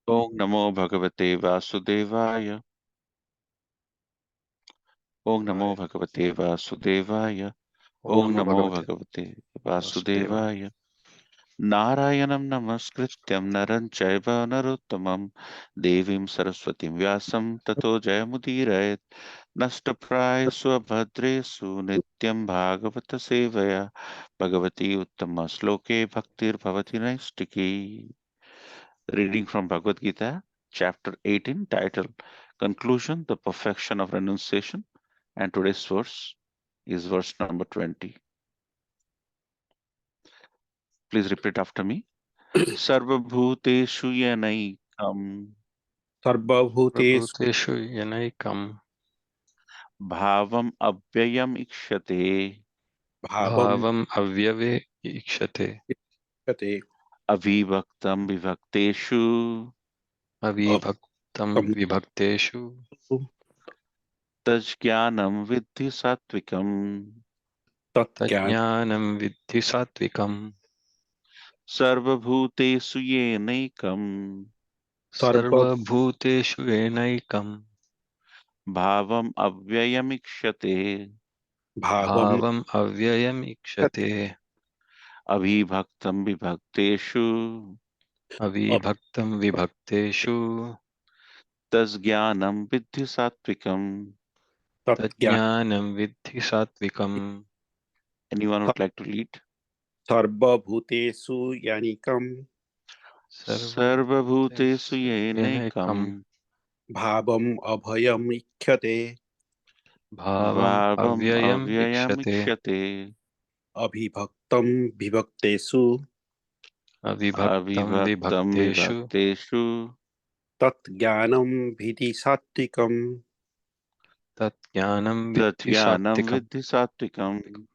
Om Namo Bhagavate Vasudevaya. Om Namo Bhagavate Vasudevaya. Om Om Namo Namo Bhagavate Bhagavate Vasudevaya. Vasudevaya. Narayanam Namaskrityam Naran Chaiva Narottamam Devim Saraswatim Vyasam Tato Jayamudirayat Nastaprai Bhadresu Nityam Bhagavata Sevaya Bhagavati Uttama Sloke Bhaktir Bhavati Naistiki. Reading from Bhagavad Gita, chapter 18, titled Conclusion, the Perfection of Renunciation. And today's verse is verse number 20. Please repeat after me. Sarvabhuteshu yanaikam Sarvabhuteshu Prabhuteshu Yanaikam bhavam abhyayam ikshate bhavam Bhavam Avyave Ikshate yate avibhaktam vibhakteshu Avibhaktam aptam Vibhakteshu tajjnanam vidhi satvikam tatgyan Tajnanam Vidhi Satvikam sarvabhutesu yenaikam sarva Sarvabhuteshu Yenaikam bhavam avyayam ikshate bhavam Bhavam Avyayam yate Ikshate अभिभक्तं विभक्तेषु Avibhaktam Vibhakteshu तज्ज्ञानं विद्धि सात्विकम्. tatgyan Tajnanam Vidhi Satvikam Anyone would like to lead? sarvabhutesu yanikam सर्वभूतेषु Sarvabhuteshu येनैकम् Yenaikam bhavam abhayam ikhyate Bhavam भावम् Avyayam Ikshate अव्ययमिक्ष्यते abhibhaktam vibhaktesu Avibhaktam अविभक्तं Vibhakteshu विभक्तेषु tatgyanam vidhi sattikam Tatjnanam Vidhi तज्ज्ञानं Satvikam विद्धि सात्विकम्. Thank you.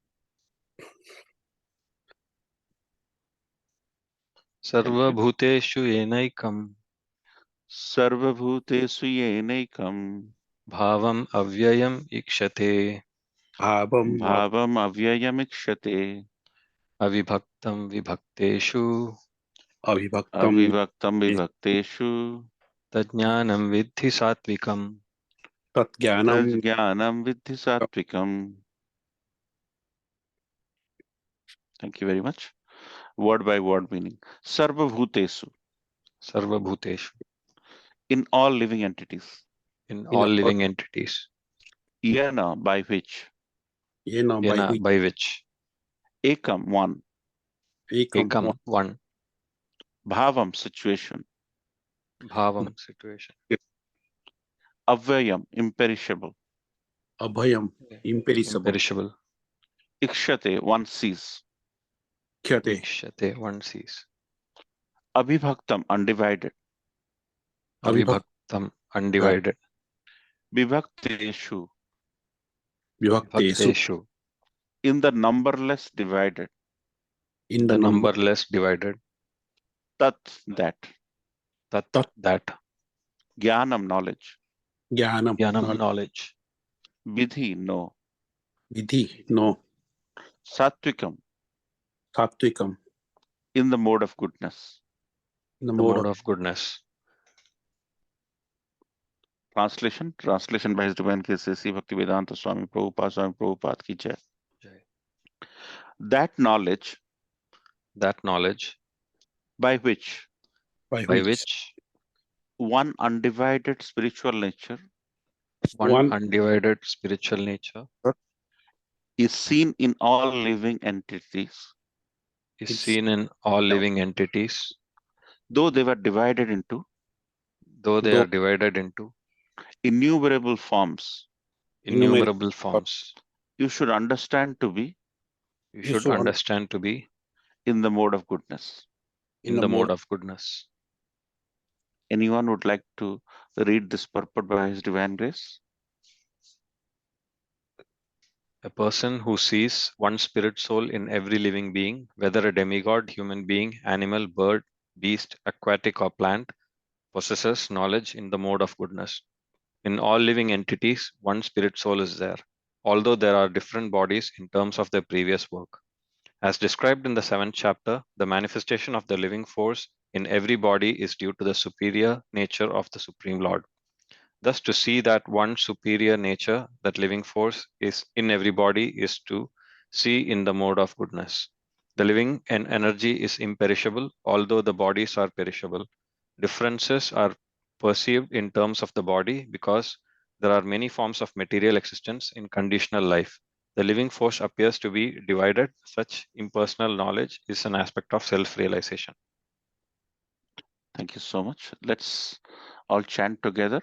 Sarvabhuteshu Yenaikam सर्वभूतेषु येनैकम् Bhavam Avyayam Ikshate bhavam भावम् अव्ययमिक्ष्यते Avibhaktam Vibhakteshu abhibhaktam अविभक्तं विभक्तेषु Tajnanam Vidhi Satvikam tatgyanam तज्ज्ञानं विद्धि सात्विकम्. Thank you very much. Word by word meaning. Sarvabhutesu, Sarvabhuteshu in all living entities. in in all all living entities. Yana, by which. yena by Yana which by which Ekam, one. ekam Ekam one Bhavam, situation. Bhavam situation Avyayam, imperishable. abhayam imperishable imperishable Ikshate, one sees. ikhyate Ikshate one sees Abhibhaktam, undivided. Avibhaktam undivided Vibhakteshu, vibhaktesu Vibhakteshu in the numberless divided. in the the number numberless divided Tat, that. Tat tat that Jnanam, knowledge. jnanam Jnanam knowledge knowledge Vidhi, no. vidhi no Satvikam, satvikam in the mode of goodness. in the the mode mode of of goodness. Translation by His Divine Grace Sri Bhaktivedanta Swami Prabhupada ki jai. Jai. That knowledge That knowledge by which by by which which one undivided spiritual nature one one undivided spiritual nature is seen in all living entities, is it's seen in all living entities, though they were divided into though they though are divided into innumerable forms. innumerable innumerable forms. You should understand to be You you should should understand to be in the mode of goodness. in in the the mode mode of goodness. Anyone would like to read this purport by His Divine Grace? A person who sees one spirit soul in every living being, whether a demigod, human being, animal, bird, beast, aquatic, or plant, possesses knowledge in the mode of goodness. In all living entities, one spirit soul is there, although there are different bodies in terms of their previous work. As described in the 7th chapter, the manifestation of the living force in every body is due to the superior nature of the Supreme Lord. Thus, to see that one superior nature, that living force, is in every body is to see in the mode of goodness. The living and energy is imperishable, although the bodies are perishable. Differences are perceived in terms of the body because there are many forms of material existence in conditional life. The living force appears to be divided. Such impersonal knowledge is an aspect of self-realization. Thank you so much. Let's all chant together.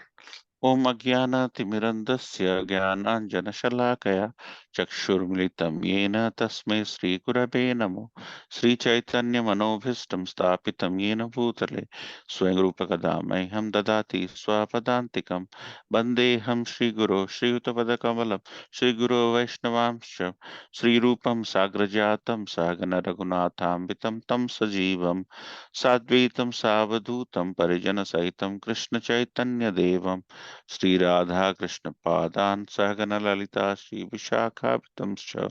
Om Ajnana-timirandasya Jnananjana-shalakaya Chakshurmilitam Yena Tasmai Sri Gurave Namo Sri Chaitanya Manobhishtam Stapitam Yena Bhutale Swayam Rupa Kadamaham Dadati Swapadantikam Bandeham Sri Guru Sri Uttapada Kamalam Sri Guru Vaishnavamsha Sri Rupam Sagrajatam Sagana Raghunatham Vitam Tam Sajivam Sadvaitam Savadhutam Parijana Saitam Krishna Chaitanya Devam Sri Radha Krishna Padan Sahagana Lalita Sri Vishakhapitamscha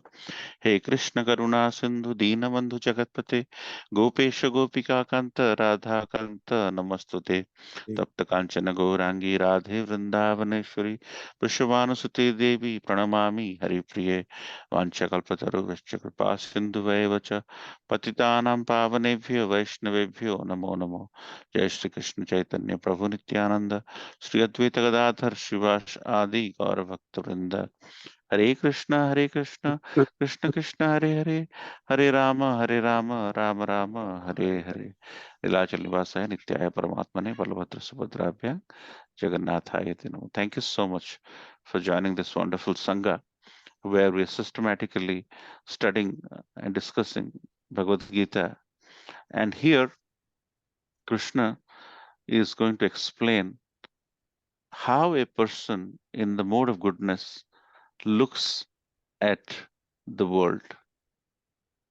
He Krishna Karuna Sindhu Deenabandhu Jagatpate Gopesha Gopika Kanta Radha Kanta Namastute Tapta Kanchana Gaurangi Radhe Vrindavaneshwari Vrishabhanusute Devi Pranamami Haripriye Vanchakalpataru Vishchakripa Sindhu Vacha Patitanam Pavanebhyo Vaishnavebhyo Namo Namo Jai Shri Krishna Chaitanya Prabhu Nityananda Sri Advaita Gadadhar Shivash Adi Gaura Bhakta Vrinda Hare Krishna Krishna Krishna Hare Hare Hare Rama Rama Rama Hare Hare Nilachal Nivasaya Nityaya Paramatmane Balabhadra Subhadrabhyam Jagannathaya Namo. Thank you so much for joining this wonderful Sangha where we are systematically studying and discussing Bhagavad Gita. And here Krishna is going to explain how a person in the mode of goodness looks at the world.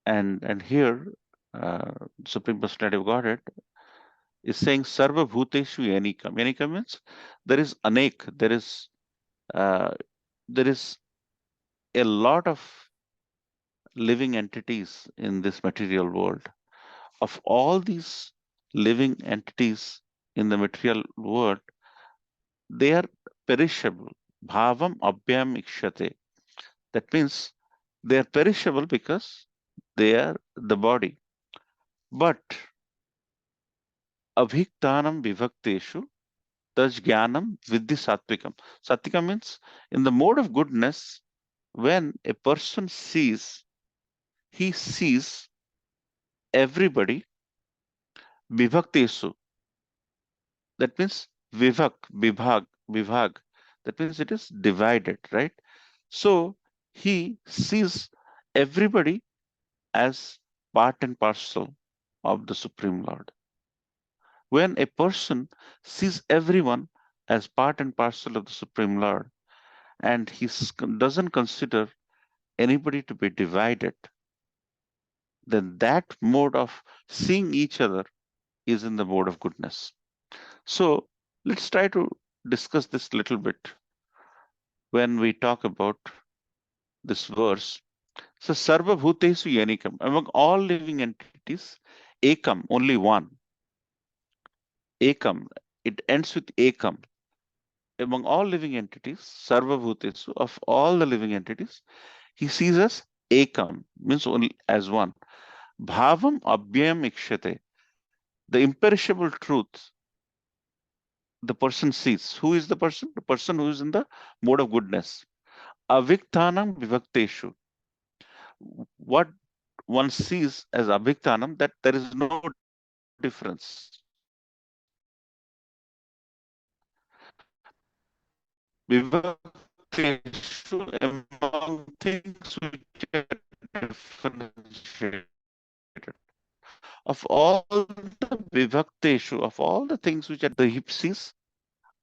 And here, Supreme Personality of Godhead is saying Sarva Bhuteshu Yanikam. Yanikam means there is anek, uh, there is a lot of living entities in this material world. Of all these living entities in the material world, they are perishable. Bhavam abhyam ikshate. That means they are perishable because they are the body. But abhiktanam vibhakteshu tajjnanam vidhi satvikam. Satvikam means in the mode of goodness, when a person sees, he sees everybody vibhaktesu. That means vibhag. That means it is divided, right? So he sees everybody as part and parcel of the Supreme Lord. When a person sees everyone as part and parcel of the Supreme Lord, and he doesn't consider anybody to be divided, then that mode of seeing each other is in the mode of goodness. So let's try to discuss this little bit when we talk about this verse. So Sarva Bhutesu Yanikam, among all living entities, Ekam, only one. Ekam, it ends with Ekam. Among all living entities, Sarva Bhutesu, of all the living entities, he sees us Ekam, means only as one. Bhavam Abhyam Ikshate, the imperishable truth the person sees. Who is the person? The person who is in the mode of goodness. Avikthanam Vivhakteshu. What one sees as Abhiktanam, that there is no difference. Vivhakteshu, among things which are differentiated. Of all the Vivhakteshu, of all the things which are the hipsis,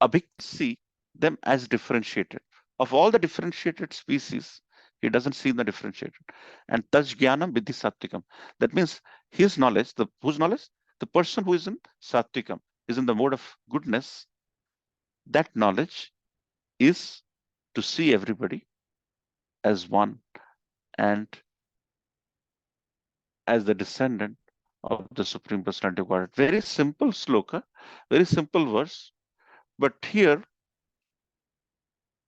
Abhik see them as differentiated. Of all the differentiated species, he doesn't see the differentiated. And Taj Jnanam Vidhi Satvikam. That means his knowledge, whose knowledge? The person who is in Satvikam, is in the mode of goodness. That knowledge is to see everybody as one and as the descendant of the Supreme Personality of Godhead. Very simple sloka, very simple verse. But here,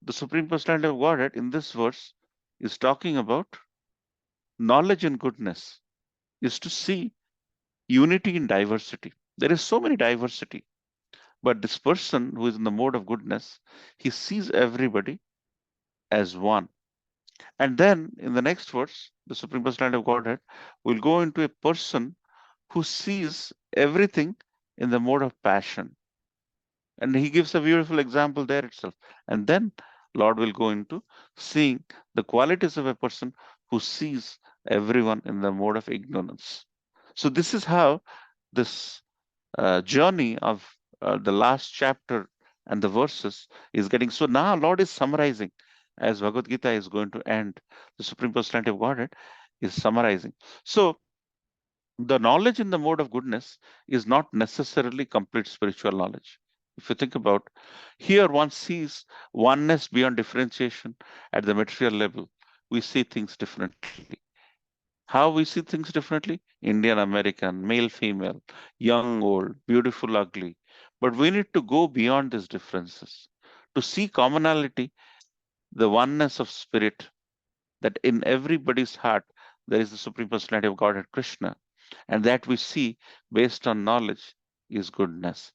the Supreme Personality of Godhead in this verse is talking about knowledge and goodness, is to see unity in diversity. There is so many diversity, but this person who is in the mode of goodness, he sees everybody as one. And then in the next verse, the Supreme Personality of Godhead will go into a person who sees everything in the mode of passion. And he gives a beautiful example there itself. And then Lord will go into seeing the qualities of a person who sees everyone in the mode of ignorance. So this is how this journey of the last chapter and the verses is getting. So now Lord is summarizing as Bhagavad Gita is going to end. The Supreme Personality of Godhead is summarizing. So the knowledge in the mode of goodness is not necessarily complete spiritual knowledge. If you think about, here one sees oneness beyond differentiation at the material level. We see things differently. How we see things differently? Indian, American, male, female, young, old, beautiful, ugly. But we need to go beyond these differences to see commonality, the oneness of spirit, that in everybody's heart there is the Supreme Personality of Godhead Krishna, and that we see based on knowledge is goodness.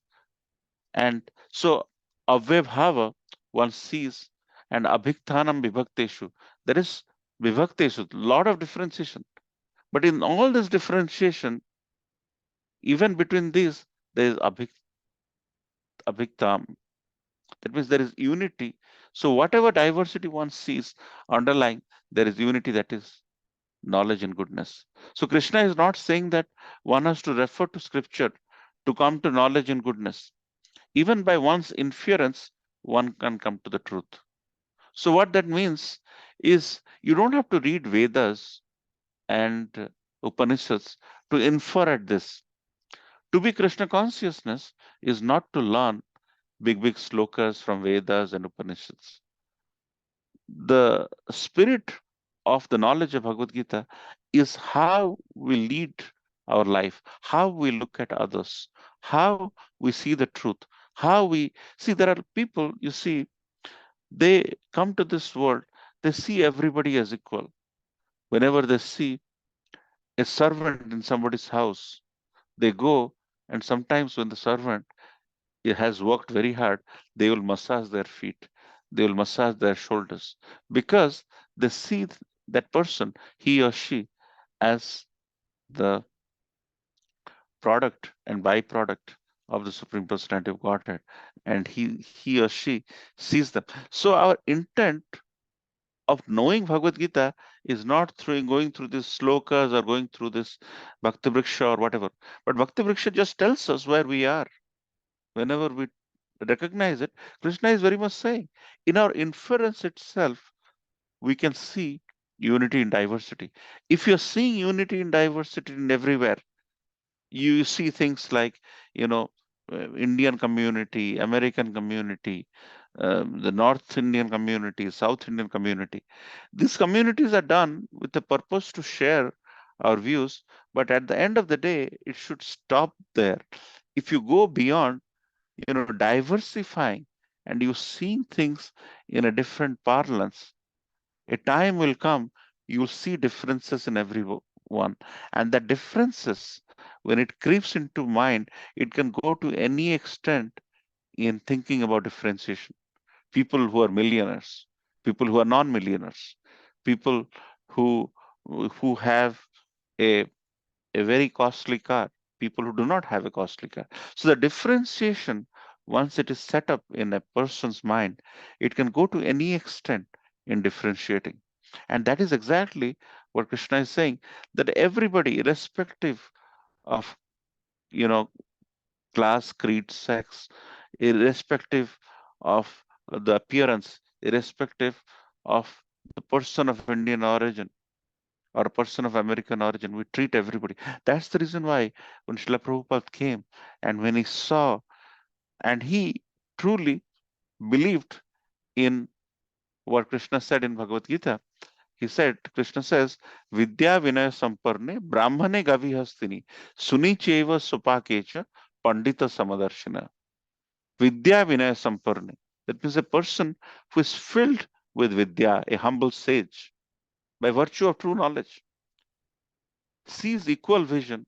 And so Avyabhava one sees, and Abhikthanam Vibhakteshu, there is Vibhakteshu, lot of differentiation. But in all this differentiation, even between these, there is Abhiktam. That means there is unity. So whatever diversity one sees underlying, there is unity, that is knowledge and goodness. So Krishna is not saying that one has to refer to scripture to come to knowledge and goodness. Even by one's inference, one can come to the truth. So what that means is you don't have to read Vedas and Upanishads to infer at this. To be Krishna consciousness is not to learn big slokas from Vedas and Upanishads. The spirit of the knowledge of Bhagavad Gita is how we lead our life, how we look at others, how we see the truth, how we see. There are people, you see, they come to this world, they see everybody as equal. Whenever they see a servant in somebody's house, they go, and sometimes when the servant has worked very hard, they will massage their feet, they will massage their shoulders, because they see that person, he or she, as the product and byproduct of the Supreme Personality of Godhead, and he or she sees them. So our intent of knowing Bhagavad Gita is not through going through these slokas or going through this Bhakti Vriksha or whatever. But Bhakti Vriksha just tells us where we are. Whenever we recognize it, Krishna is very much saying, in our inference itself, we can see unity in diversity. If you're seeing unity in diversity in everywhere, you see things like, you know, Indian community, American community, the North Indian community, South Indian community. These communities are done with the purpose to share our views, but at the end of the day, it should stop there. If you go beyond, you know, diversifying, and you seeing things in a different parlance, a time will come you'll see differences in everyone, and the differences, when it creeps into mind, it can go to any extent in thinking about differentiation. People who are millionaires, people who are non-millionaires, people who who have a a very costly car, people who do not have a costly car. So the differentiation, once it is set up in a person's mind, it can go to any extent in differentiating. And that is exactly what Krishna is saying, that everybody, irrespective of, you know, class, creed, sex, irrespective of the appearance, irrespective of the person of Indian origin, or a person of American origin, we treat everybody. That's the reason why when Srila Prabhupada came, and when he saw, and he truly believed in what Krishna said in Bhagavad Gita, He said, Krishna says, Vidya Vinaya Samparne Brahmane Gavi Hastini Suni Cheva Supakecha Pandita Samadarshana. Vidya Vinaya Samparne. That means a person who is filled with Vidya, a humble sage, by virtue of true knowledge, sees equal vision,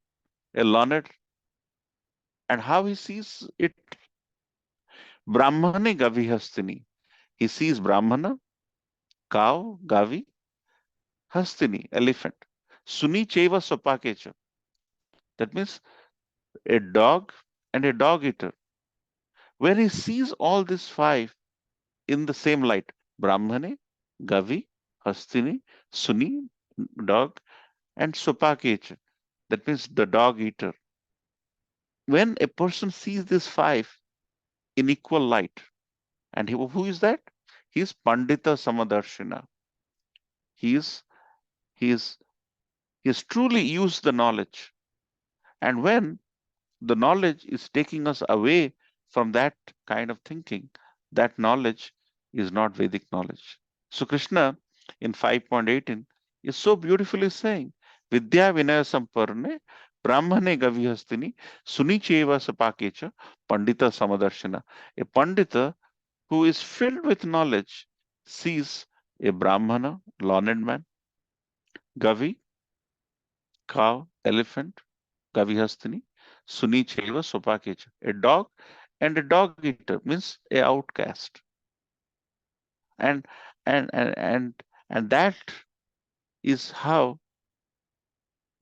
a learned, and how he sees it. Brahmane Gavi Hastini. He sees Brahmana, cow, Gavi, Hastini, elephant. Suni Cheva Sopakecha. That means a dog and a dog eater. When he sees all these five in the same light, Brahmane, Gavi, Hastini, Suni, dog, and Sopakecha. That means the dog eater. When a person sees these five in equal light, and who is that? He is Pandita Samadarshina. He is he is he has truly used the knowledge. And when the knowledge is taking us away from that kind of thinking, that knowledge is not Vedic knowledge. So Krishna in 5.18 is so beautifully saying, Vidya Vinaya Samparne Brahmane Gavihastini Sunicheva Sapakecha Pandita Samadarshana. A Pandita who is filled with knowledge sees a Brahmana, learned man, Gavi, cow, elephant, Gavihastini, Sunicheva Sopakecha, a dog and a dog eater means a outcast. And and and and and that is how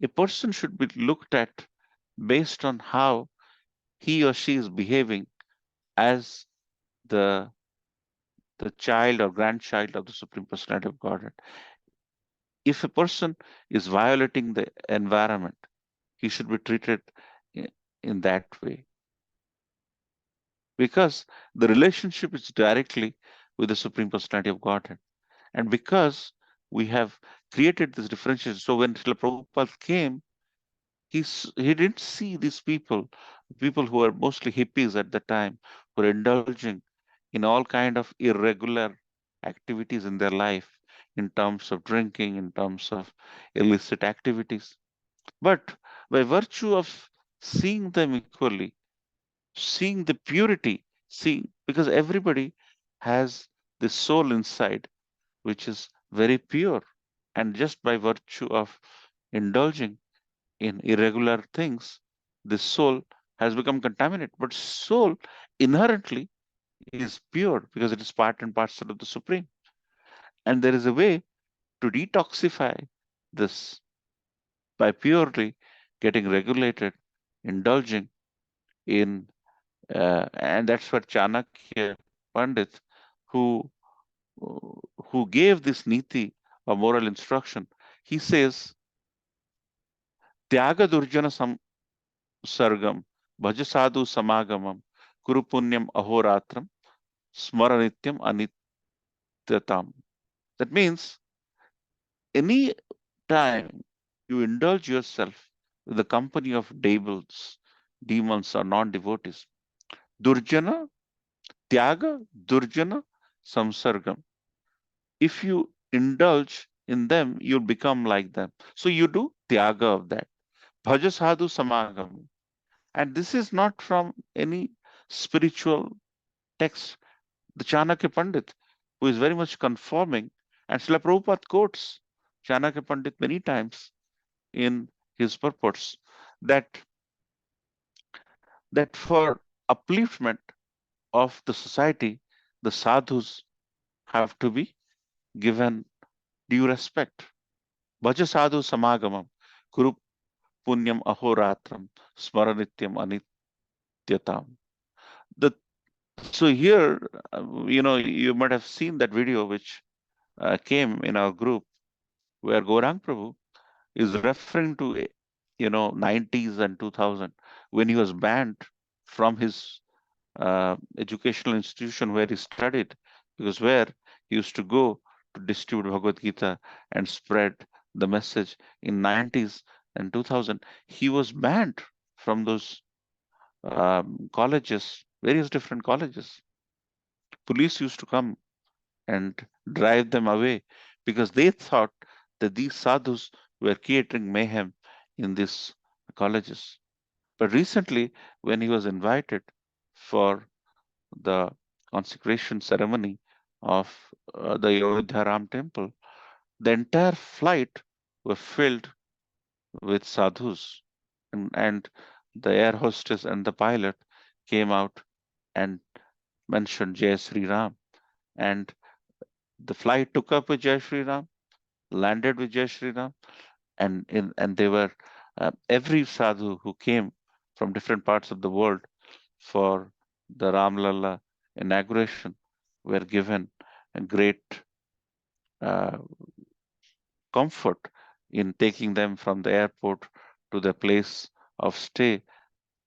a person should be looked at based on how he or she is behaving as the the child or grandchild of the Supreme Personality of Godhead. If a person is violating the environment, he should be treated in that way because the relationship is directly with the Supreme Personality of Godhead. And because we have created this differentiation, so when Srila Prabhupada came, he didn't see these people who were mostly hippies at the time, who were indulging in all kind of irregular activities in their life, in terms of drinking, in terms of illicit activities. But by virtue of seeing them equally, seeing the purity, seeing because everybody has this soul inside which is very pure, and just by virtue of indulging in irregular things, the soul has become contaminated. But soul inherently is pure because it is part and parcel of the Supreme. And there is a way to detoxify this by purely getting regulated, indulging in, and that's what Chanakya Pandit, who who gave this niti or moral instruction, he says, Tyaga Durjana Sargam, Bhaja Sadhu Samagamam, Kuru Punyam Ahoratram, Smaranityam Anityatam. That means any time you indulge yourself with the company of devils, demons, or non devotees, Durjana, Tyaga, Durjana, Samsargam. If you indulge in them, you'll become like them. So you do Tyaga of that. Bhaja Sadhu Samagam. And this is not from any spiritual text. The Chanakya Pandit, who is very much conforming, and Srila Prabhupada quotes Chanakya Pandit many times in his purports that that for upliftment of the society, the sadhus have to be given due respect. Bhaja sadhu samagamam, kuru punyam ahoratram, smaranityam anityatam. The So here, you might have seen that video which came in our group where Gaurang Prabhu is referring to, 90s and 2000 when he was banned from his educational institution where he studied, because where he used to go to distribute Bhagavad Gita and spread the message in 90s and 2000, he was banned from those colleges, various different colleges. Police used to come and drive them away because they thought that these sadhus were creating mayhem in these colleges. But recently, when he was invited for the consecration ceremony of the Ayodhya Ram temple, the entire flight was filled with sadhus, and the air hostess and the pilot came out and mentioned Jai Sri Ram, and the flight took up with Jai Sri Ram, landed with Jai Sri Ram, and they were every sadhu who came from different parts of the world for the Ram Lalla inauguration were given a great uh, comfort in taking them from the airport to their place of stay.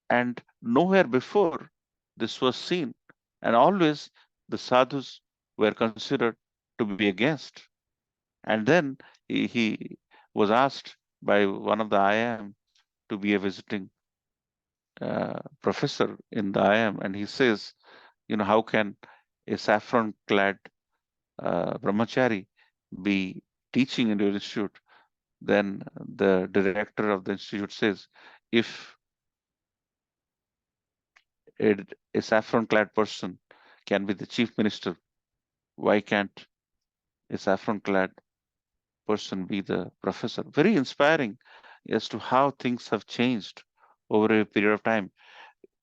And nowhere before this was seen. And always the sadhus were considered to be against. And then he was asked by one of the IIM to be a visiting professor in the IIM, and he says, how can a saffron-clad brahmachari be teaching in your institute? Then the director of the institute says, if a, a saffron-clad person can be the chief minister, why can't a saffron-clad person be the professor? Very inspiring as to how things have changed over a period of time.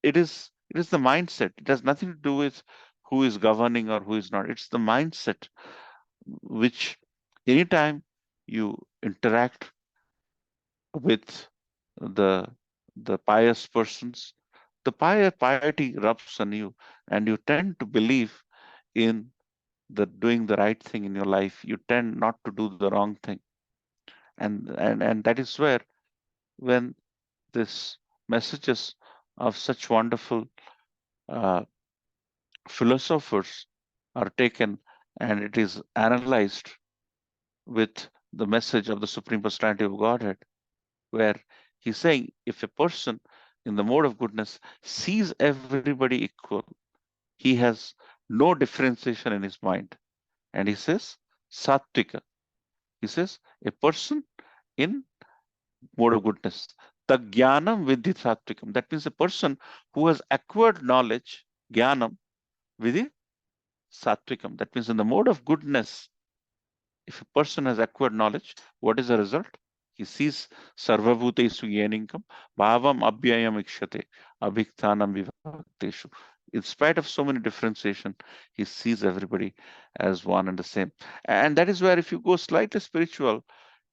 It is the mindset. It has nothing to do with who is governing or who is not. It's the mindset which anytime you interact with the the pious persons, the piety rubs on you, and you tend to believe in the doing the right thing in your life. You tend not to do the wrong thing, and that is where, when this messages of such wonderful uh, philosophers are taken and it is analyzed with the message of the Supreme Personality of Godhead, where he's saying if a person in the mode of goodness sees everybody equal, he has no differentiation in his mind. And he says, Sattvika. He says, a person in mode of goodness. Tagyanam vidhi sattvikam. That means a person who has acquired knowledge, jnanam, vidhi sattvikam. That means in the mode of goodness, if a person has acquired knowledge, what is the result? He sees sarvabhutesu yeninkam bhavam abhyayam ikshate abhikthanam vivhakteshu. In spite of so many differentiation, he sees everybody as one and the same. And that is where, if you go slightly spiritual,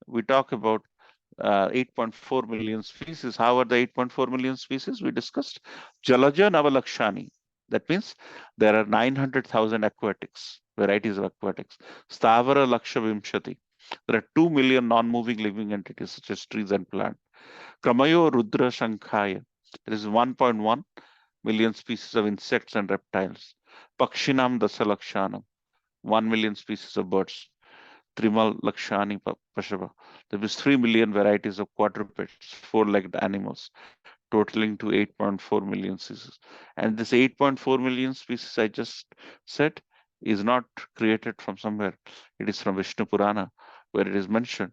we talk about 8.4 million species. How are the 8.4 million species? We discussed Jalaja Navalakshani. That means there are 900,000 aquatics, varieties of aquatics. Stavara Laksha Vimshati. There are 2 million non-moving living entities such as trees and plants. Kramayo Rudra Shankhaya. There is 1.1 million species of insects and reptiles. Pakshinam Dasalakshanam. 1 million species of birds. Trimal Lakshani Pashava. There is 3 million varieties of quadrupeds, four-legged animals, totaling to 8.4 million species. And this 8.4 million species I just said is not created from somewhere. It is from Vishnu Purana, where it is mentioned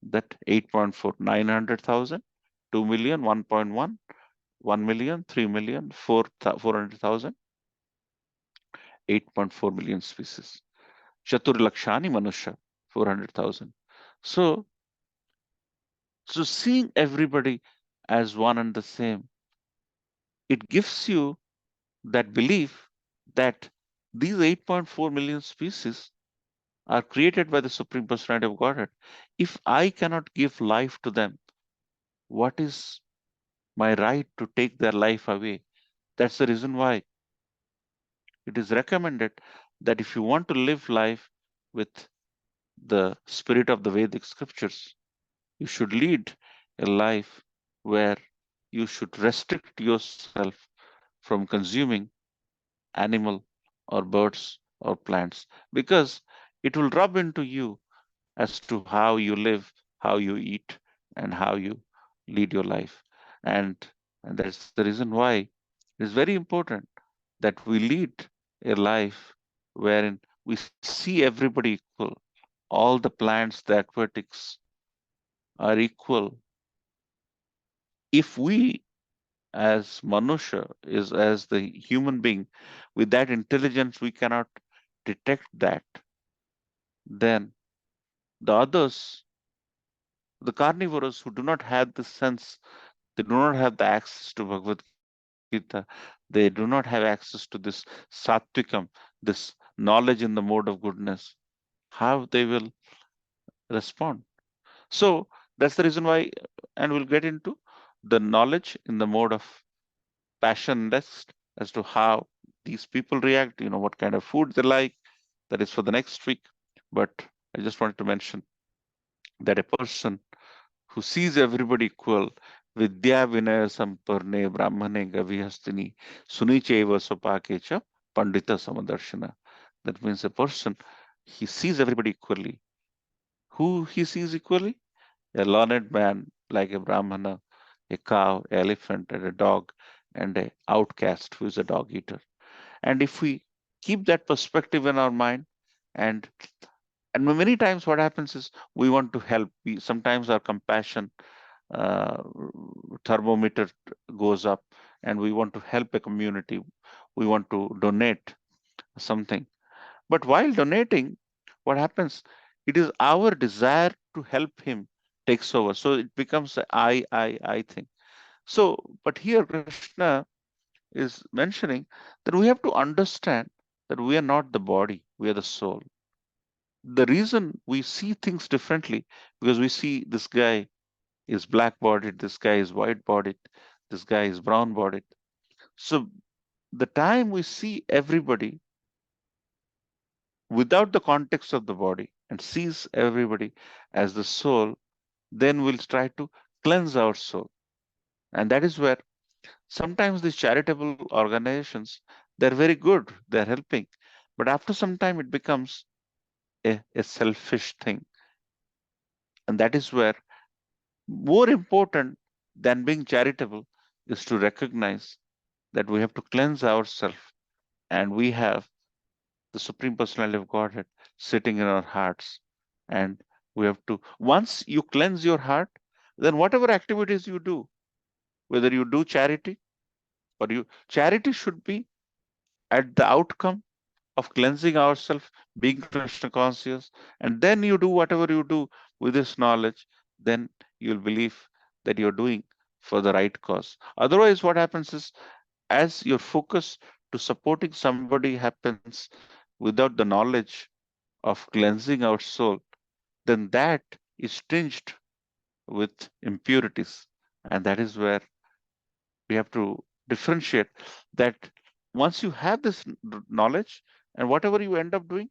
that 8.4, 900,000, 2 million, 1.1, 1 million, 3 million, 400,000, 8.4 million species. Chatur Lakshani Manusha, 400,000. So seeing everybody as one and the same, it gives you that belief that these 8.4 million species are created by the Supreme Personality of Godhead. If I cannot give life to them, what is my right to take their life away? That's the reason why it is recommended that if you want to live life with the spirit of the Vedic scriptures, you should lead a life where you should restrict yourself from consuming animal or birds or plants, because it will rub into you as to how you live, how you eat, and how you lead your life. And, and that's the reason why it is very important that we lead a life wherein we see everybody equal. all the plants, the aquatics are equal. If we as Manusha is as the human being with that intelligence, we cannot detect that, then the others, the carnivores who do not have the sense, they do not have the access to Bhagavad Gita, they do not have access to this Satvikam, this knowledge in the mode of goodness, how they will respond. So that's the reason why, and we'll get into the knowledge in the mode of passion list as to how these people react, what kind of food they like. That is for the next week. But I just wanted to mention that a person who sees everybody equal, Vidya Vinaya Samparne Brahmane Gavihastini Sunicheva Sopakecha Pandita Samadarshana. That means a person, he sees everybody equally. Who he sees equally? A learned man like a Brahmana, a cow, elephant, and a dog, and a outcast who is a dog eater. And if we keep that perspective in our mind, and many times what happens is we want to help. Sometimes our compassion uh, thermometer goes up, and we want to help a community. We want to donate something. But while donating, what happens? It is our desire to help him takes over. So it becomes a I thing. So, but here Krishna is mentioning that we have to understand that we are not the body, we are the soul. The reason we see things differently because we see this guy is black bodied, this guy is white bodied, this guy is brown bodied. So the time we see everybody without the context of the body and sees everybody as the soul, then we'll try to cleanse our soul. And that is where sometimes these charitable organizations, they're very good, they're helping. But after some time, it becomes a selfish thing. And that is where more important than being charitable is to recognize that we have to cleanse ourselves and we have the Supreme Personality of Godhead sitting in our hearts. And we have to, once you cleanse your heart, then whatever activities you do, whether you do charity or charity should be at the outcome of cleansing ourselves, being Krishna conscious, and then you do whatever you do with this knowledge, then you'll believe that you're doing for the right cause. Otherwise, what happens is as your focus to supporting somebody happens without the knowledge of cleansing our soul, then that is tinged with impurities. And that is where we have to differentiate that once you have this knowledge and whatever you end up doing,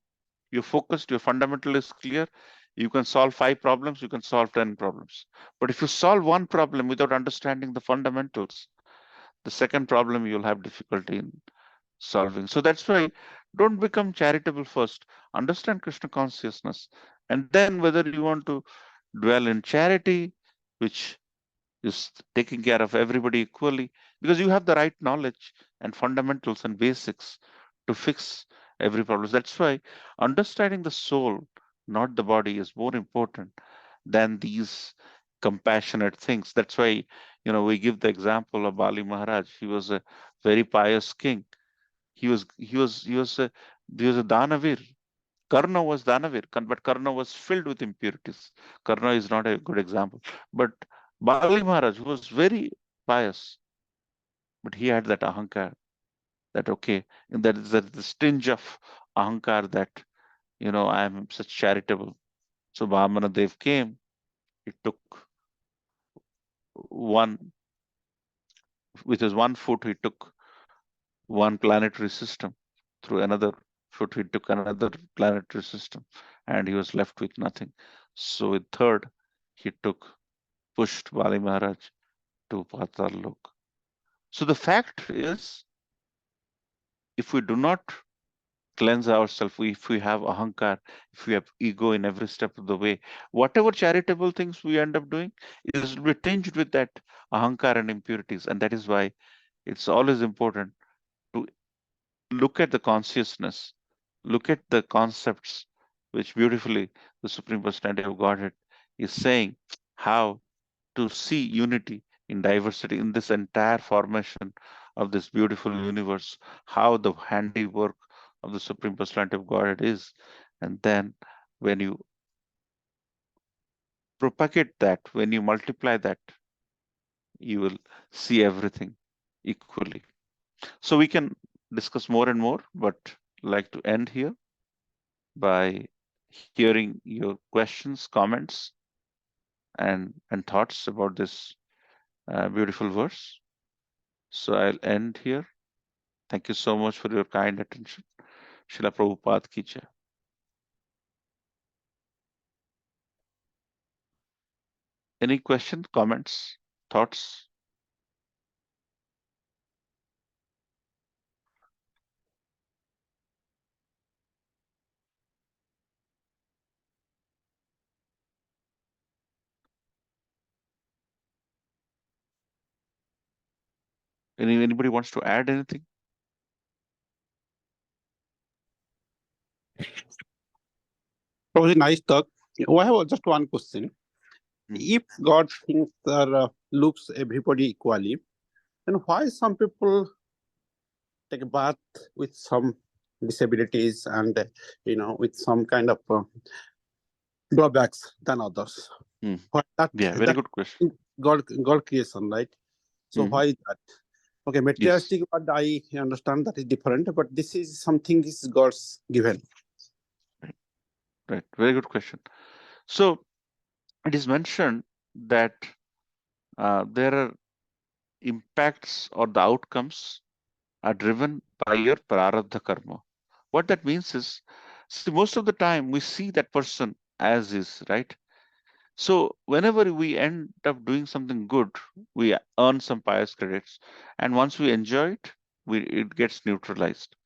you're focused, your fundamental is clear, you can solve 5 problems, you can solve 10 problems. But if you solve one problem without understanding the fundamentals, the second problem you'll have difficulty in solving. So that's why don't become charitable first. Understand Krishna consciousness. And then whether you want to dwell in charity, which is taking care of everybody equally, because you have the right knowledge and fundamentals and basics to fix every problem. That's why understanding the soul, not the body, is more important than these compassionate things. That's why, we give the example of Bali Maharaj. He was a very pious king. He was a Danavir. Karna was Danavir, but Karna was filled with impurities. Karna is not a good example. But Bali Maharaj was very pious, but he had that ahankar, that okay, and that is the stinge of ahankar that, I am such charitable. So Vamana Dev came, he took one, with his one foot, he took one planetary system. Through another foot, he took another planetary system, and he was left with nothing. So with third, he pushed Bali Maharaj to Patal Lok. So the fact is, if we do not cleanse ourselves, if we have ahankar, if we have ego in every step of the way, whatever charitable things we end up doing is will be tinged with that ahankar and impurities. And that is why it's always important to look at the consciousness, look at the concepts, which beautifully the Supreme Personality of Godhead is saying how to see unity in diversity in this entire formation of this beautiful universe, how the handiwork of the Supreme Personality of Godhead is. And then when you propagate that, when you multiply that, you will see everything equally. So we can discuss more and more, but like to end here by hearing your questions, comments, and thoughts about this beautiful verse. So I'll end here. Thank you so much for your kind attention. Srila Prabhupada ki jai. Any questions, comments, thoughts? Anybody wants to add anything? Probably nice talk. I have just one question. Mhm. If God thinks or looks everybody equally, then why some people take a bath with some disabilities and with some kind of drawbacks than others? Hmm. Why Yeah, very that good question. God creation, right? So Mhm. why is that? Okay, Yes, materialistic, but I understand that is different, but this is something is God's given. right. Very good question. So it is mentioned that there are impacts or the outcomes are driven by your prarabdha karma. What that means is, see, most of the time we see that person as is, right? So whenever we end up doing something good, we earn some pious credits, and once we enjoy it, it gets neutralized.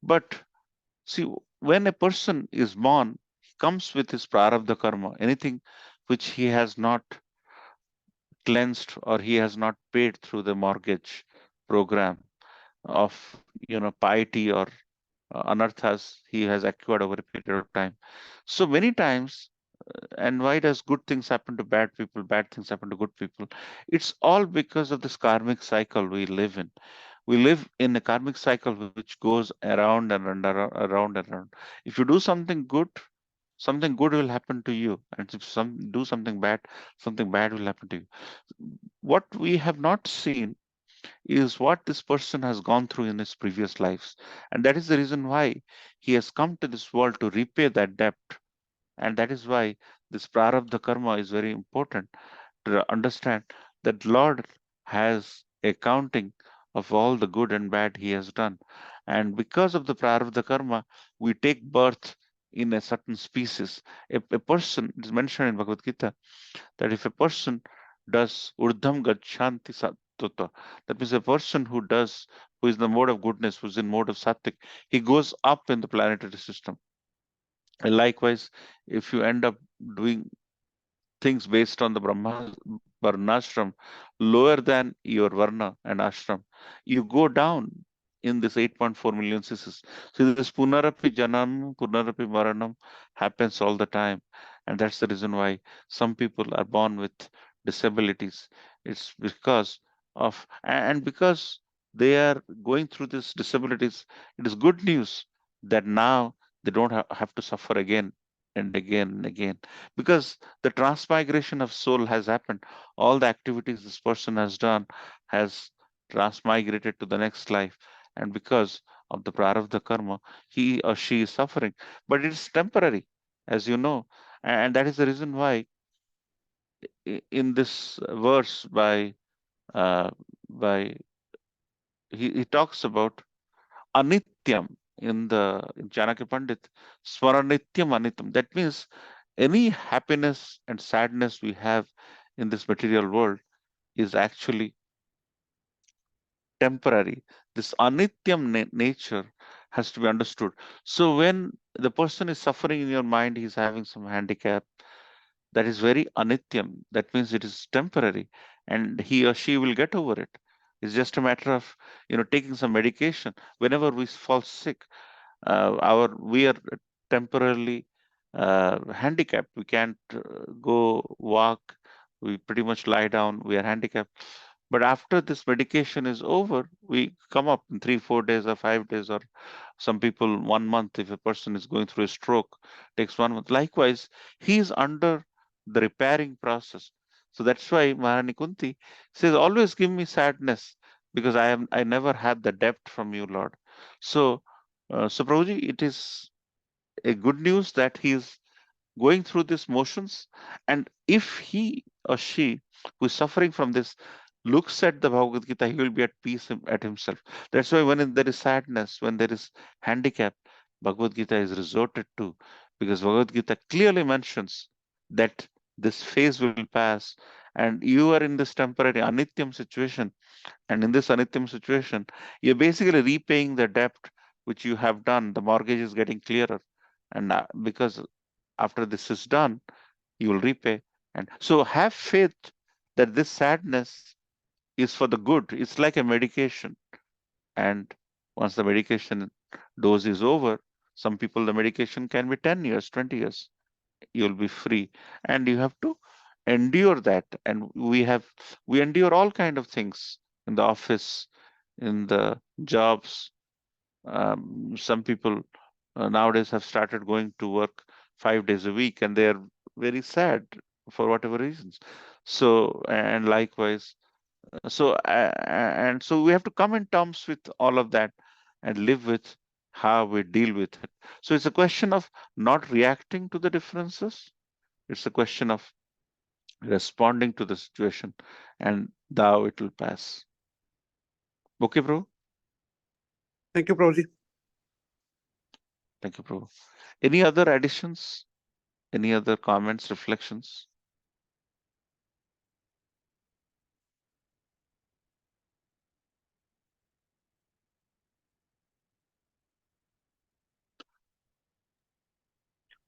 But see, when a person is born, he comes with his prarabdha karma, anything which he has not cleansed or he has not paid through the mortgage program of piety or anarthas he has acquired over a period of time. So many times, and why does good things happen to bad people, bad things happen to good people? It's all because of this karmic cycle we live in. We live in a karmic cycle which goes around and around and around. If you do something good will happen to you, and if do something bad will happen to you. What we have not seen is what this person has gone through in his previous lives, and that is the reason why he has come to this world to repay that debt. And that is why this prarabdha karma is very important to understand that Lord has a counting of all the good and bad he has done. And because of the prarabdha karma, we take birth in a certain species. A person, it is mentioned in Bhagavad Gita, that if a person does urdham gachanti sattva, that means a person who is in the mode of goodness, who is in mode of sattvic, he goes up in the planetary system. And likewise, if you end up doing things based on the Brahma Varnashram lower than your Varna and Ashram, you go down in this 8.4 million cc's. So this Punarapi Janam, Punarapi Maranam happens all the time. And that's the reason why some people are born with disabilities. It's because and because they are going through these disabilities, it is good news that now they don't have to suffer again and again and again, because the transmigration of soul has happened. All the activities this person has done has transmigrated to the next life, and because of the prarabdha karma, he or she is suffering, but it is temporary, as you know. And that is the reason why in this verse uh, by he talks about anityam in Chanakya Pandit, smaranityam anityam. That means any happiness and sadness we have in this material world is actually temporary. This anityam nature has to be understood. So when the person is suffering in your mind, he's having some handicap, that is very anityam. That means it is temporary, and he or she will get over it. It's just a matter of taking some medication. Whenever we fall sick, our we are temporarily handicapped. We can't go walk. We pretty much lie down. We are handicapped. But after this medication is over, we come up in 3, 4 days or 5 days, or some people 1 month. If a person is going through a stroke, takes 1 month. Likewise, he is under the repairing process. So that's why Maharani Kunti says, always give me sadness, because I never had the depth from you, Lord. So, so Prabhuji, it is a good news that he is going through these motions. And if he or she who is suffering from this looks at the Bhagavad Gita, he will be at peace at himself. That's why when there is sadness, when there is handicap, Bhagavad Gita is resorted to, because Bhagavad Gita clearly mentions that this phase will pass, and you are in this temporary anityam situation. And in this anityam situation, you're basically repaying the debt which you have done. The mortgage is getting clearer. And because after this is done, you will repay. And so have faith that this sadness is for the good. It's like a medication. And once the medication dose is over, some people, the medication can be 10 years, 20 years. You'll be free. And you have to endure that. And we endure all kind of things in the office, in the jobs. Some people nowadays have started going to work 5 days a week, and they are very sad for whatever reasons. So, and likewise, and so we have to come in terms with all of that and live with how we deal with it. So it's a question of not reacting to the differences. It's a question of responding to the situation, and thou it will pass. Okay, bro. Thank you, Prabhuji. Thank you, bro. Any other additions? Any other comments, reflections?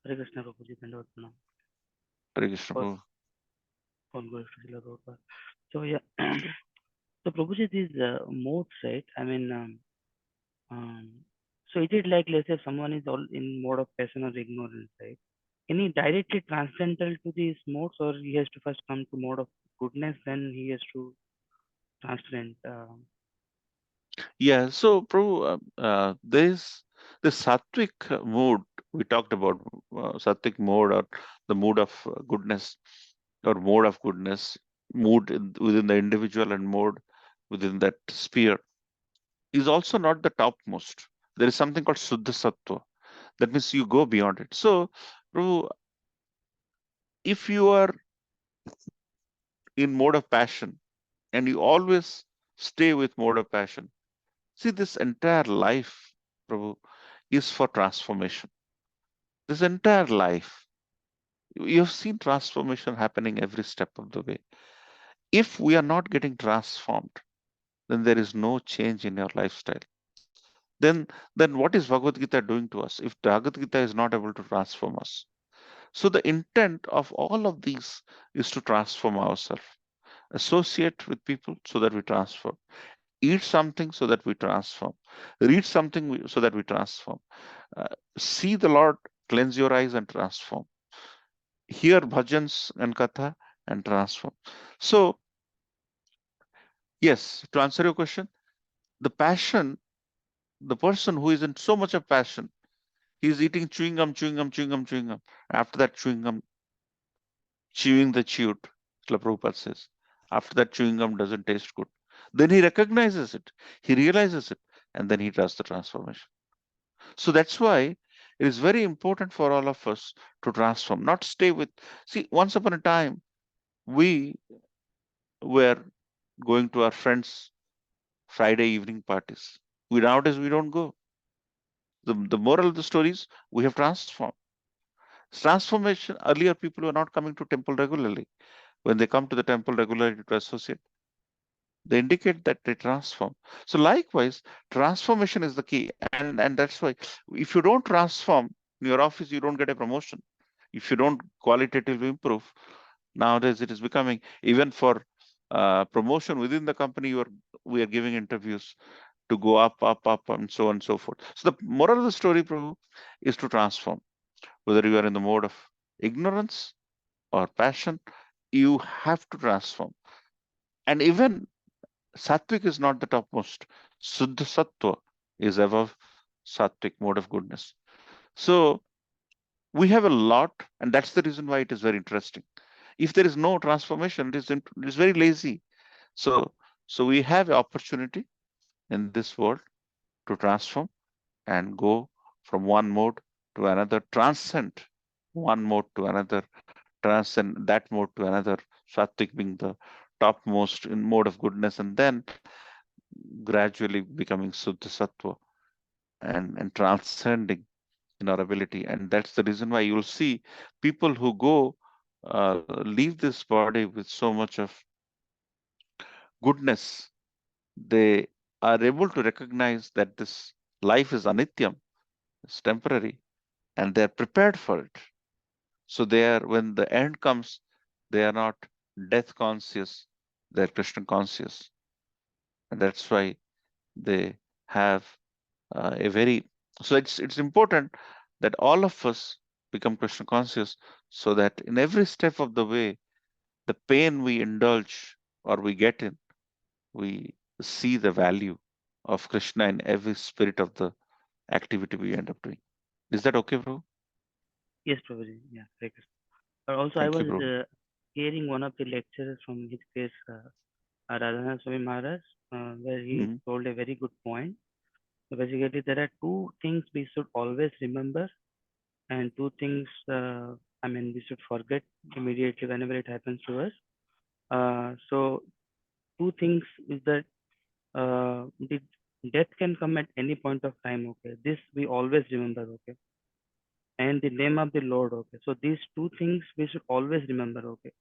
Hare Krishna Prabhuji, Dandavat Pranam. Hare Krishna, bro. All goes to Srila Prabhupada. So yeah, so Prabhuji, these modes, right? I mean, so it is like, let's say someone is all in mode of passion or ignorance, right? Can he directly transcendental to these modes, or he has to first come to mode of goodness, then he has to transcend? Yeah, so bro, there's the sattvic mood we talked about, sattvic mode, or the mood of goodness, or mode of goodness, within the individual, and mode within that sphere, is also not the topmost. There is something called Suddha Sattva. That means you go beyond it. So, bro, if you are in mode of passion and you always stay with mode of passion, see, this entire life, Prabhu, is for transformation. This entire life, you have seen transformation happening every step of the way. If we are not getting transformed, then there is no change in your lifestyle. Then what is Bhagavad Gita doing to us if Bhagavad Gita is not able to transform us? So the intent of all of these is to transform ourselves. Associate with people so that we transform. Eat something so that we transform. Read something so that we transform. See the Lord, cleanse your eyes and transform. Hear bhajans and katha and transform. So, yes, to answer your question, the passion, the person who is in so much of passion, he is eating chewing gum, chewing gum, chewing gum, chewing gum. After that chewing gum, chewing the chewed, Srila Prabhupada says. After that chewing gum doesn't taste good. Then he recognizes it, he realizes it, and then he does the transformation. So that's why it is very important for all of us to transform, not stay with. See, once upon a time, we were going to our friends' Friday evening parties. Nowadays we don't go. The moral of the story is we have transformed. Transformation, earlier people were not coming to temple regularly. When they come to the temple regularly to associate, they indicate that they transform. So likewise, transformation is the key. And that's why if you don't transform in your office, you don't get a promotion. If you don't qualitatively improve, nowadays it is becoming, even for promotion within the company, we are giving interviews to go up, up, up, and so on and so forth. So the moral of the story, Prabhu, is to transform. Whether you are in the mode of ignorance or passion, you have to transform. And even Sattvic is not the topmost. Suddha Sattva is above Sattvic, mode of goodness. So we have a lot, and that's the reason why it is very interesting. If there is no transformation, it is very lazy. So, so we have an opportunity in this world to transform and go from one mode to another, transcend one mode to another, transcend that mode to another, Sattvic being the topmost in mode of goodness, and then gradually becoming Suddha Sattva and transcending in our ability. And that's the reason why you'll see people who go leave this body with so much of goodness. They are able to recognize that this life is anityam, it's temporary, and they're prepared for it. So they are, when the end comes, they are not death conscious, they're Krishna conscious. And that's why they have a very, so it's important that all of us become Krishna conscious, so that in every step of the way, the pain we indulge or we get in, we see the value of Krishna in every spirit of the activity we end up doing. Is that okay, bro? Yes, Prabhuji. Yeah, very good. Also, I Thank you, was bro. hearing one of the lectures from his case, Radhana Swami Maharaj, where he Hmm. told a very good point. So basically, there are two things we should always remember, and two things, we should forget immediately whenever it happens to us. So, two things is that the death can come at any point of time. Okay, this we always remember. Okay, and the name of the Lord. Okay, so these two things we should always remember. Okay,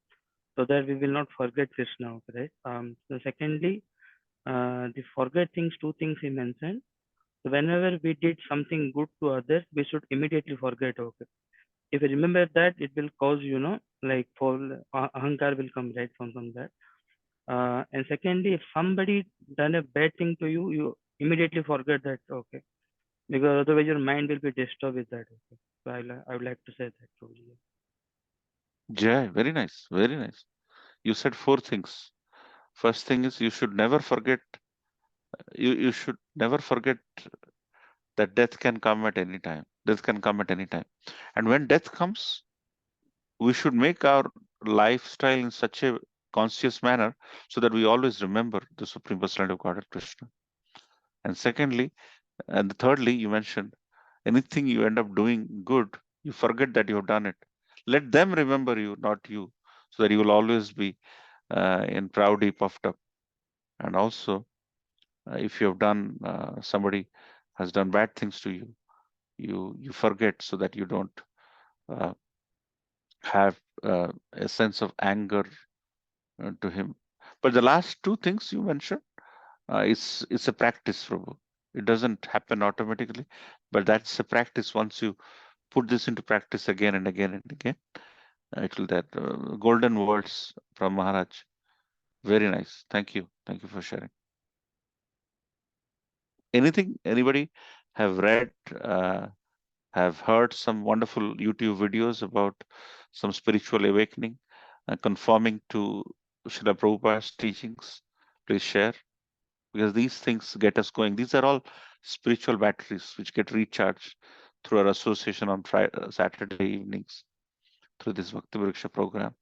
so that we will not forget Krishna. Okay, right? So secondly, the forget things. Two things he mentioned. So whenever we did something good to others, we should immediately forget. Okay, if you remember that, it will cause like for ahankar will come right from that. And secondly, if somebody done a bad thing to you, you immediately forget that. Okay, because otherwise your mind will be disturbed with that. Okay, so I would like to say that probably. Jai, very nice, very nice. You said four things. First thing is you should never forget, you should never forget that death can come at any time. Death can come at any time. And when death comes, we should make our lifestyle in such a conscious manner so that we always remember the Supreme Personality of Godhead Krishna. And secondly, and thirdly, you mentioned anything you end up doing good, you forget that you have done it. Let them remember you, not you, so that you will always be in proudy puffed up. And also, if you have done, somebody has done bad things to you, you forget so that you don't uh, have a sense of anger to him. But the last two things you mentioned, it's a practice, Prabhu. It doesn't happen automatically, but that's a practice. Once you put this into practice again and again and again, it will that golden words from Maharaj. Very nice. Thank you. Thank you for sharing. Anything? Anybody have read? Have heard some wonderful YouTube videos about some spiritual awakening, conforming to Srila Prabhupada's teachings? Please share, because these things get us going. These are all spiritual batteries which get recharged through our association on Saturday evenings through this Bhakti Vriksha program.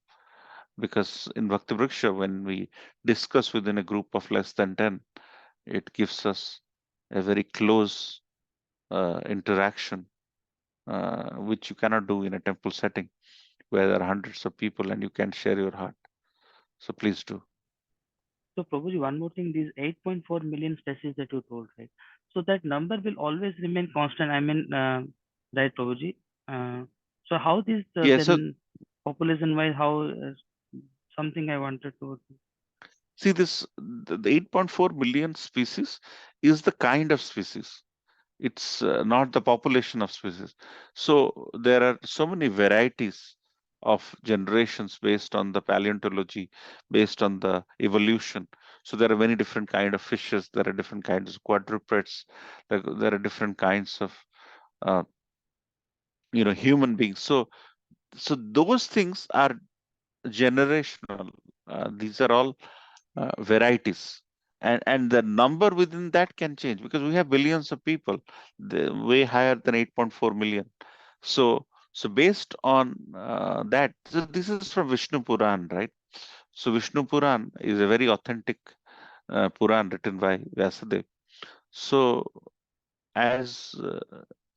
Because in Bhakti Vriksha, when we discuss within a group of less than 10, it gives us a very close interaction, which you cannot do in a temple setting where there are hundreds of people and you can share your heart. So please do. So Prabhuji, one more thing, these 8.4 million species that you told, right? So that number will always remain constant. Right, Prabhuji? So how this Yeah, so then population wise, how something I wanted to. see this, the 8.4 million species is the kind of species. It's not the population of species. So there are so many varieties of generations based on the paleontology, based on the evolution. So there are many different kind of fishes. There are different kinds of quadrupeds. There are different kinds of uh, human beings. So those things are generational. These are all varieties, and the number within that can change because we have billions of people, way higher than 8.4 million. So based on that, so this is from Vishnu Puran, right? So Vishnu Puran is a very authentic Puran written by Vyasadeva. So as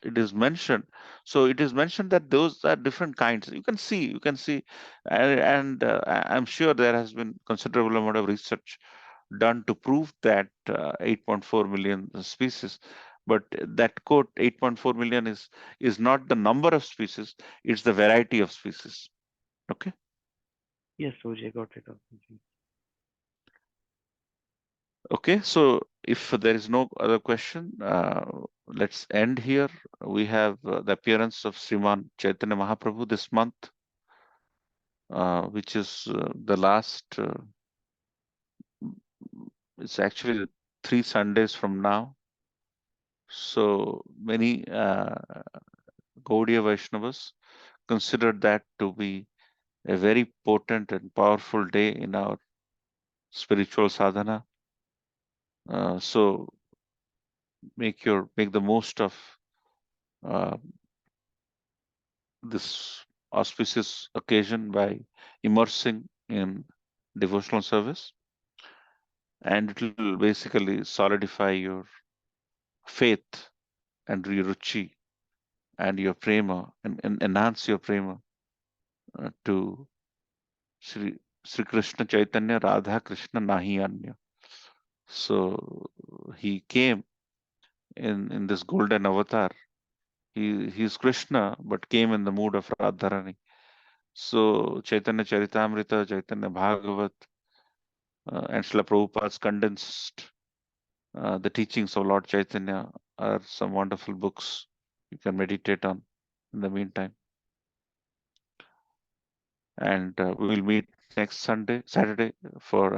it is mentioned, so it is mentioned that those are different kinds. You can see, and I'm sure there has been considerable amount of research done to prove that 8.4 million species. But that quote 8.4 million is not the number of species, it's the variety of species. Okay. Yes, Prabhuji, I got it. Okay, so if there is no other question, let's end here. We have the appearance of Sriman Chaitanya Mahaprabhu this month, which is the last, it's actually 3 Sundays from now. So many Gaudiya Vaishnavas consider that to be a very potent and powerful day in our spiritual sadhana. So make the most of uh, this auspicious occasion by immersing in devotional service, and it will basically solidify your faith and your ruchi and your prema, and enhance your prema to Sri Krishna Chaitanya Radha Krishna Nahi Anya. So he came in this golden avatar. He's Krishna, but came in the mood of Radharani. So Chaitanya Charitamrita, Chaitanya Bhagavat, and Srila Prabhupada's condensed the teachings of Lord Chaitanya are some wonderful books you can meditate on in the meantime. And we will meet next Saturday for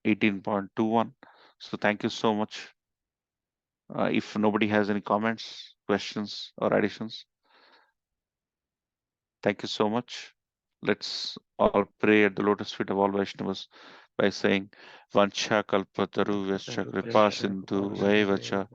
18.21. So thank you so much. If nobody has any comments, questions, or additions, thank you so much. Let's all pray at the lotus feet of all Vaishnavas by saying Vancha Kalpataru Vyascha Kripa Sindhu Vaivacha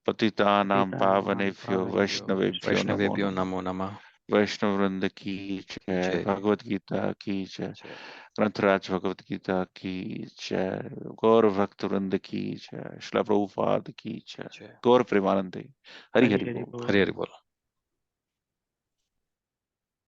Patitanam Pavanebhyo Vaishnavebhyo Namo Vaishnavebhyo Namo Namo Nama. Vaishnav Vrinda ki jai, Jai. Bhagavad Gita ki jai, Jai. Grantaraj Bhagavad Gita ki jai, Gaur Bhakta Vrinda ki jai, Shla Prabhupada ki jai, Jai. Gaur Premanande, Hari Hari Hari Hari Bol. Bol. Hari Hari Bol.